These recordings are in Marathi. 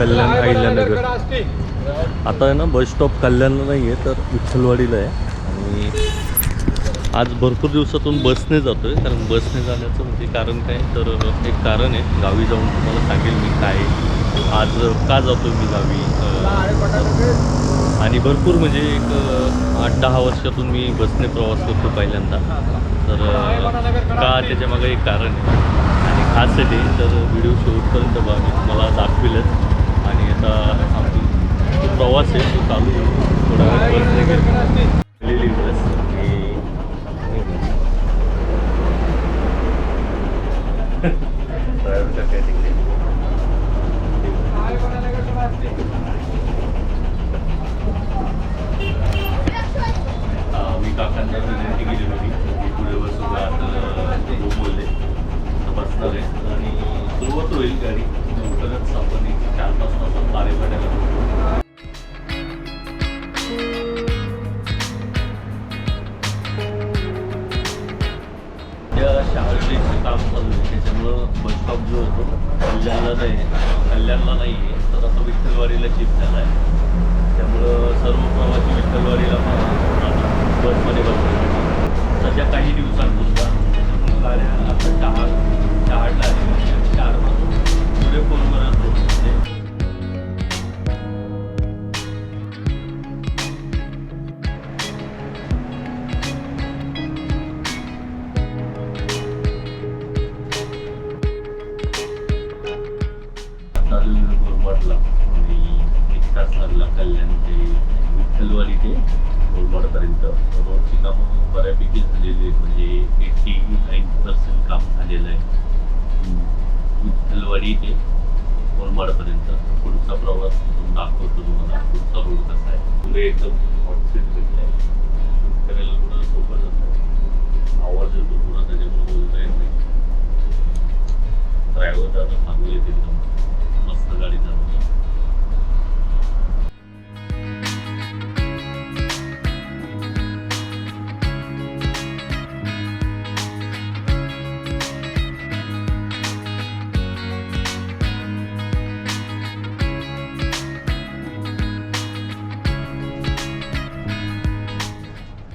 कल्याण अहिल्यानगर. आता आहे ना बस स्टॉप कल्याणला नाही आहे तर विठ्ठलवाडीला आहे. आणि आज भरपूर दिवसातून बसने जातो आहे. कारण बसने जाण्याचं म्हणजे कारण काय तर एक कारण आहे, गावी जाऊन तुम्हाला सांगेल मी काय आज का जातो मी गावी. आणि भरपूर म्हणजे एक 8-10 वर्षातून मी बसने प्रवास करतो पहिल्यांदा. तर का त्याच्यामागे एक कारण आहे आणि खास आहे ते. तर व्हिडिओ शेवटपर्यंत बघा, मी तुम्हाला दाखवेलच. आणि आता आपली जो प्रवास आहे तो चालू आहे. थोडा बसने गेलेली बस मी काकांना विनंती केली होती की पुढे बसून आता बोलले तर बसणार आहे आणि सुरुवात होईल गाडी लवकरच. आपण एक 4-5 तासात बारेपाड्याला शाळेचं काम चालू आहे. त्याच्यामुळं बसस्टॉप जो होतो कल्याणला नाही आहे तर आता विठ्ठलवाडीला शिफ्ट झाला आहे. त्यामुळं सर्व प्रवासी विठ्ठलवाडीला बसमध्ये बसले. सध्या काही दिवसांपुरता गाड्या आता चहाडला आलेल्या. चहाडपासून पुढे फोनपर्यंत कोरबाडला आणि 1 तास लागला कल्याण ते विठ्ठलवाडी ते कोरबाडपर्यंत. रोडची कामं बऱ्यापैकी झालेली आहेत, म्हणजे 89% काम झालेलं आहे विठ्ठलवाडी ते कोरबाडपर्यंत. पुढचा प्रवास दाखवतो तुम्हाला, पुढचा रोड कसा आहे. पुढे एकदम हॉटसेट भेटला आहे, करायला थोडं सोपं जातं. आवाज येतो थोडा, त्याच्यामुळे बोलता येत नाही. ड्रायव्हर दादा सांगू येत एकदम मस्त गाडी चालवतात.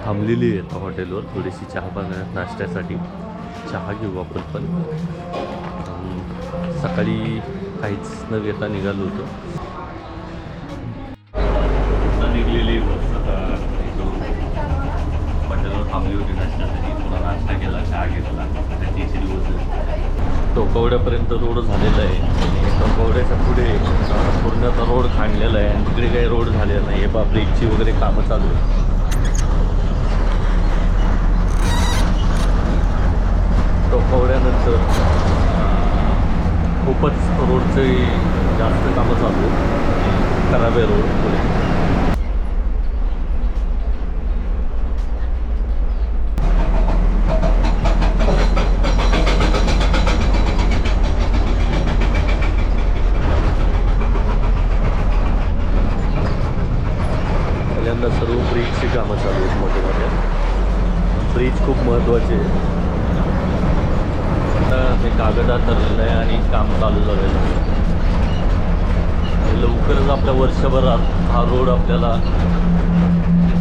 थांबलेली आहे आता हॉटेलवर थोडीशी चहा पाण्यात नाश्त्यासाठी. चहा घेऊ आपण पण. सकाळी काहीच न घेता निघालो होतो. निघलेली बस आता हॉटेलवर थांबली होती नाश्त्यासाठी. थोडा नाश्ता केला, चहा घेतला, त्याची दिवस टोकवड्यापर्यंत रोड झालेला आहे. आणि टोकवड्याच्या पुढे पूर्ण आता रोड खांडलेला आहे आणि तिकडे काही रोड झालेला नाही. हे बा ब्रिजची वगैरे कामं चालू आहे. टोकवड्यानंतर खूपच रोडचे जास्त कामं चालू आहेत. खराब आहे रोड पुढे. पहिल्यांदा सर्व ब्रिजची कामं चालू आहेत मोठे मोठे. ब्रिज खूप महत्त्वाचे आहे. ते कागदात ठरलेलं आहे आणि काम चालू झालेलं आहे. लवकरच आपल्या वर्षभरात हा रोड आपल्याला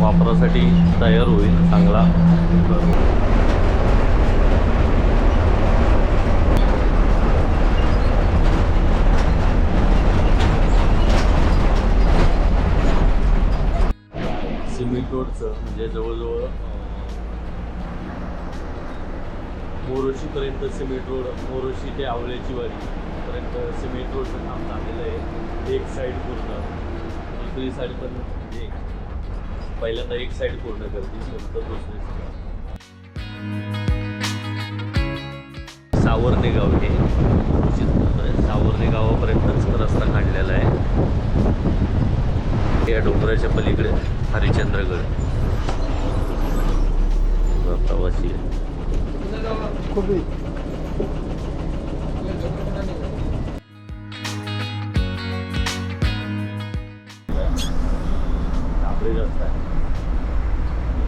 वापरासाठी तयार होईल चांगला. सिमेंट रोडचं म्हणजे जवळजवळ मोरोशीपर्यंत सिमेंट रोड, मोरोशी ते आवळ्याची वाडीपर्यंत सिमेंट रोडचं काम झालेलं आहे. एक साईड पूर्ण, दुसरी साईड पण म्हणजे पहिल्यांदा एक साईड पूर्ण करतील, नंतर दुसरी साईड. सावर्णे गाव हे सावर्णे गावापर्यंतच रस्ता काढलेला आहे. या डोंगराच्या पलीकडे हरिश्चंद्रगड. प्रवासी आहे. डांबरे जास्त आहे.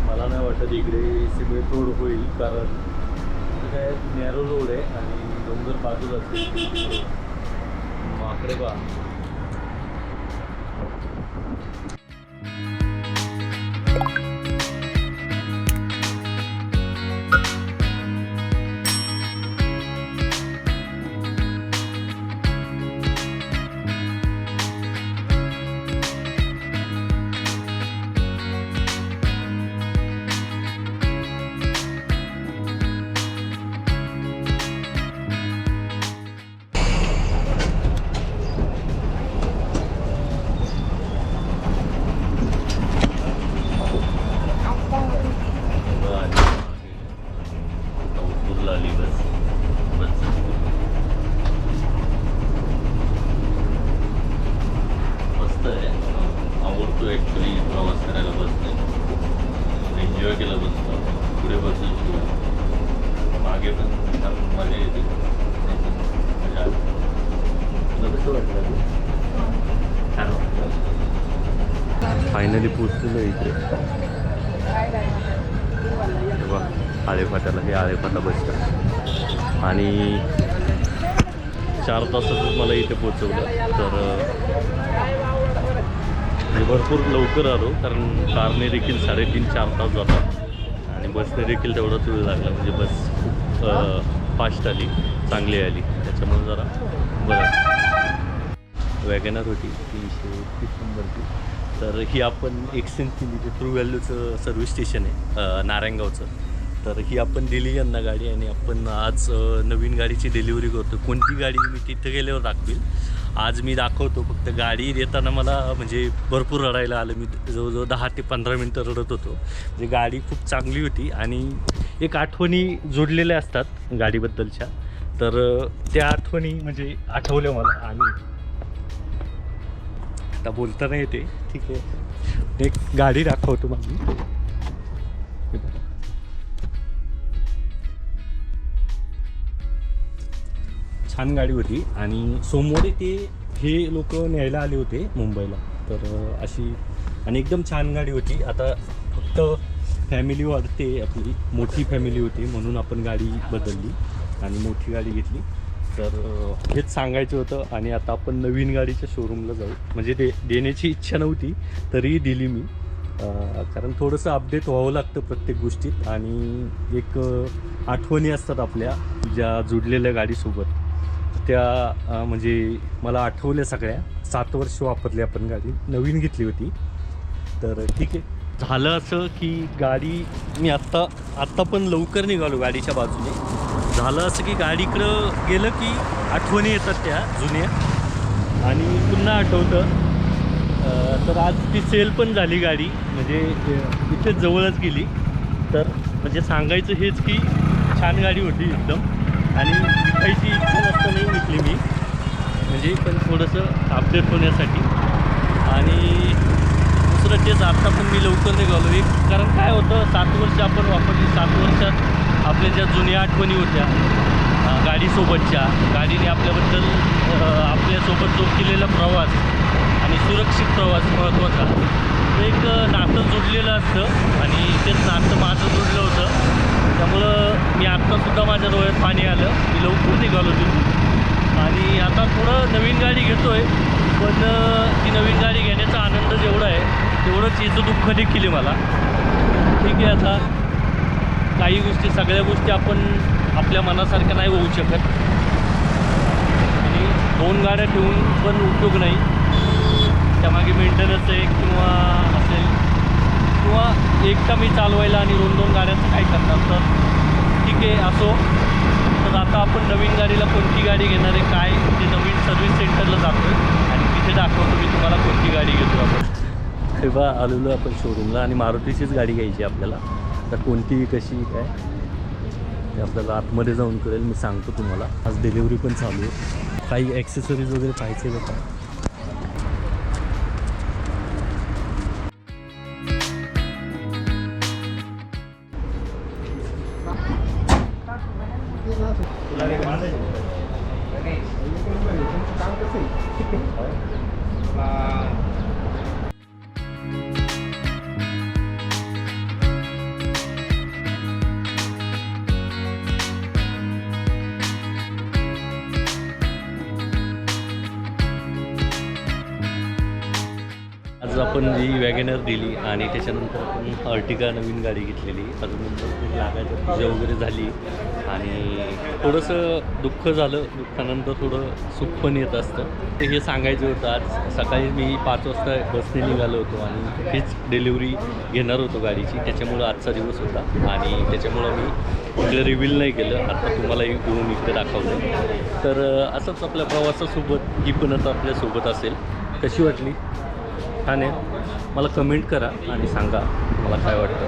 मला नाही वाटत इकडे सिमेंट रोड होईल, कारण काय नॅरो रोड आहे आणि डोंगर बाजूला असते. माकडे बा एन्जॉय केला बसला. पुढे बसलो, मागे पण मजा येते. मजा आली. तुला कसं वाटलं? छान वाटलं. फायनली पोचलेलो इकडे. तेव्हा आळेफाट्याला, हे आळेफाटा बस स्टँड आणि 4 तासातच मला इथे पोचवलं. तर मी भरपूर लवकर आलो, कारण कारने देखील 3.5-4 तास जातात आणि बसने देखील तेवढाच वेळ लागला. म्हणजे बस खूप फास्ट आली, चांगली आली, त्याच्यामुळे जरा बरं. वॅगनर होती 330 नंबरची. तर ही आपण एक्सचेंज केली, जे ट्रू व्हॅल्यूचं सर्व्हिस स्टेशन आहे नारायणगावचं. तर ही आपण दिली यांना गाडी आणि आपण आज नवीन गाडीची डिलिव्हरी करतो. कोणती गाडी मी तिथे गेल्यावर दाखवेल, आज मी दाखवतो. फक्त गाडी देताना मला म्हणजे भरपूर रडायला आलं. मी जवळजवळ 10 ते 15 मिनटं रडत होतो. म्हणजे गाडी खूप चांगली होती आणि एक आठवणी जोडलेल्या असतात गाडीबद्दलच्या. तर त्या आठवणी म्हणजे आठवल्या मला आणि आता बोलताना येते. ठीक आहे, एक गाडी दाखवतो माझी. छान गाडी होती आणि सोमवारी ते हे लोक न्यायला आले होते मुंबईला. तर अशी आणि एकदम छान गाडी होती. आता फक्त फॅमिली वाढते, आपली मोठी फॅमिली होती म्हणून आपण गाडी बदलली आणि मोठी गाडी घेतली. तर हेच सांगायचं होतं. आणि आता आपण नवीन गाडीच्या शोरूमला जाऊ. म्हणजे देण्याची इच्छा नव्हती तरीही दिली मी, कारण थोडंसं अपडेट व्हावं लागतं प्रत्येक गोष्टीत. आणि एक आठवणी असतात आपल्या ज्या जुडलेल्या गाडीसोबत, त्या म्हणजे मला आठवल्या सगळ्या. 7 वर्ष वापरली आपण गाडी, नवीन घेतली होती. तर ठीक आहे, झालं असं की गाडी मी आत्ता पण लवकर निघालो गाडीच्या बाजूने. झालं असं की गाडीकडं गेलं की आठवणी येतात त्या जुन्या आणि पुन्हा आठवतं. तर आज ती सेल पण झाली गाडी, म्हणजे इथेच जवळच गेली. तर म्हणजे सांगायचं हेच की छान गाडी होती एकदम आणि विकायची इच्छा नसतानाही विकली मी, म्हणजे पण थोडंसं अपडेट होण्यासाठी. आणि दुसरं तेच आत्ता पण मी लवकर निघालो एक, कारण काय होतं 7 वर्ष आपण वापरली. 7 वर्षात आपल्या ज्या जुन्या आठवणी होत्या गाडीसोबतच्या, गाडीने आपल्याबद्दल आपल्यासोबत जो केलेला प्रवास आणि सुरक्षित प्रवास महत्त्वाचा, तो एक नातं जोडलेलं असतं आणि तेच नातं माझं जोडलं होतं. त्यामुळं मी आत्तासुद्धा माझ्या डोळ्यात पाणी आलं. मी लवकर निघालो तिथून आणि आता थोडं नवीन गाडी घेतो आहे. पण ती नवीन गाडी घेण्याचा आनंद जेवढा आहे तेवढंच याचं दुःख देखील आहे मला. ठीक आहे, आता काही गोष्टी, सगळ्या गोष्टी आपण आपल्या मनासारख्या नाही होऊ शकत आणि 2 गाड्या ठेवून पण उपयोग नाही. त्यामागे मेंटेनन्स आहे किंवा असेल किंवा एकटा मी चालवायला आणि 2-2 गाड्यांचं काय करणार. तर ठीक आहे, असो. तर आता आपण नवीन गाडीला कोणती गाडी घेणार आहे काय ते नवीन सर्व्हिस सेंटरला जातो आहे आणि तिथे दाखवतो मी तुम्हाला कोणती गाडी घेतो आपण. तेव्हा आलेलो आपण शोरूमला आणि मारुतीचीच गाडी घ्यायची आपल्याला. तर कोणती कशी काय ते आपल्याला आतमध्ये जाऊन कळेल, मी सांगतो तुम्हाला. आज डिलिव्हरी पण चालू आहे. काही ॲक्सेसरीज वगैरे पाहायचे का? आज आपण जी वॅगनर दिली आणि त्याच्यानंतर आपण अर्टिगा नवीन गाडी घेतलेली. अजून नंतर लागायचं पूजा वगैरे झाली आणि थोडंसं दुःख झालं. दुःखानंतर थोडं सुख पण येत असतं. हे सांगायचं होतं. आज सकाळी मी 5 वाजता बसने निघालो होतो आणि हेच डिलिव्हरी घेणार होतो गाडीची. त्याच्यामुळं आजचा दिवस होता आणि त्याच्यामुळं मी इकडे रिव्हील नाही केलं. आता तुम्हालाही घेऊन इकडे दाखवलं. तर असंच आपल्या प्रवासासोबत ही पण आता आपल्यासोबत असेल. कशी वाटली? छान आहे. मला कमेंट करा आणि सांगा मला काय वाटतं.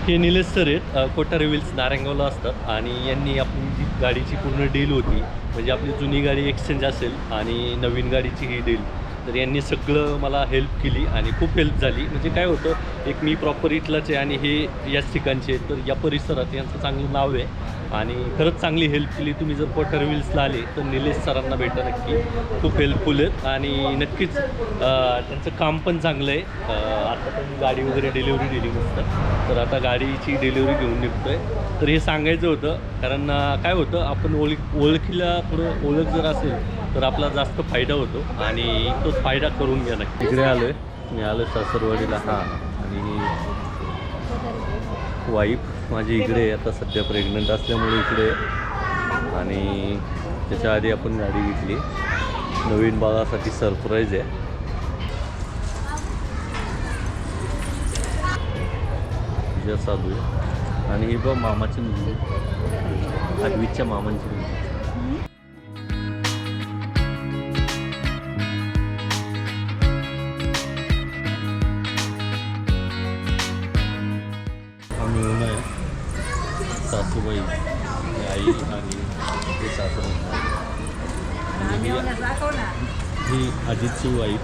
हे निलेश सर आहेत, कोटा रिव्हिल्स नारायणगावला असतात आणि यांनी आपली जी गाडीची पूर्ण डील होती, म्हणजे आपली जुनी गाडी एक्सचेंज असेल आणि नवीन गाडीची ही डील तर यांनी सगळं मला हेल्प केली आणि खूप हेल्प झाली. म्हणजे काय होतं, एक मी प्रॉपर इथलाच आहे आणि हे याच ठिकाणचे आहेत, तर या परिसरात यांचं चांगलं नाव आहे आणि खरंच चांगली हेल्प केली. तुम्ही जर पठार व्हील्सला आले तर निलेश सरांना भेटा नक्की, खूप हेल्पफुल आहेत आणि नक्कीच त्यांचं काम पण चांगलं आहे. आता पण गाडी वगैरे डिलिव्हरी दिली नसतं, तर आता गाडीची डिलिव्हरी घेऊन निघतो आहे. तर हे सांगायचं होतं, कारण काय होतं, आपण ओळखीला थोडं ओळख जर असेल तर आपला जास्त फायदा होतो आणि तोच फायदा करून घ्या नक्की. इकडे आलो आहे, मी आलो सासरवाडीला. हां, आणि वाईफ माझी इकडे आहे, आता सध्या प्रेग्नंट असल्यामुळे इकडे आहे. आणि त्याच्या आधी आपण गाडी घेतली, नवीन बाळासाठी सरप्राईज आहे. पूजा चालू आहे आणि ही बघ मामाची मुलगी, आडवीच्या मामांची मुलगी. आम्ही येऊन आहे, सासूबाई, आई आणि ते सासू. आणि ही अजितची वाईफ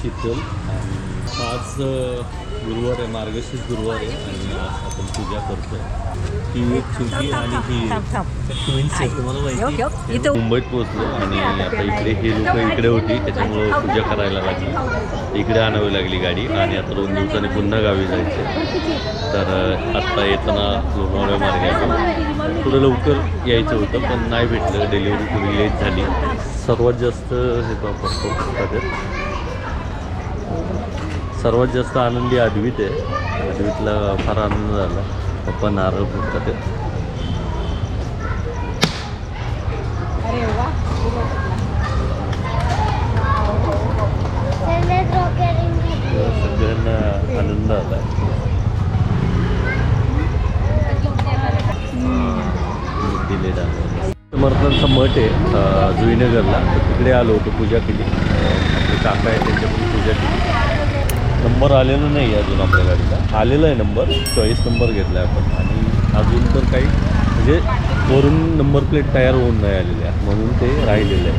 शीतल. आणि आज गुरुवार आहे, मार्गशीर्ष गुरुवार आहे आणि आज आपण पूजा करतोय. ही एक चुकी आणि ही ट्विन्स आहे, तुम्हाला माहिती. मुंबईत पोहोचलो आणि आता इकडे हे लोक इकडे होती, त्याच्यामुळं पूजा करायला लागली. इकडे आणावी लागली गाडी आणि आता 2 दिवसांनी पुन्हा गावी जायचे. तर आत्ता येताना लोणावळ्या मार्गे आलो. थोडं लवकर यायचं होतं पण नाही भेटलं, डिलिव्हरी थोडी लेट झाली. सर्वात जास्त हे वापरतो, सर्वात जास्त आनंदी आद्वित आहे. आद्वितला फार आनंद झाला, पप्पा नारळ फुटतात. सगळ्यांना आनंद आला. दिलेला समर्थांचा मठ आहे जुईनगरला, तर तिकडे आलो होतो, पूजा केली. आपले काका आहे त्यांच्याकडून पूजा केली. नंबर आलेला नाही अजून आपल्या गाडीला, आलेला आहे नंबर, 40 नंबर घेतला आहे आपण. आणि अजून तर काही म्हणजे वरून नंबर प्लेट तयार होऊन नाही आलेल्या, म्हणून ते राहिलेलं आहे.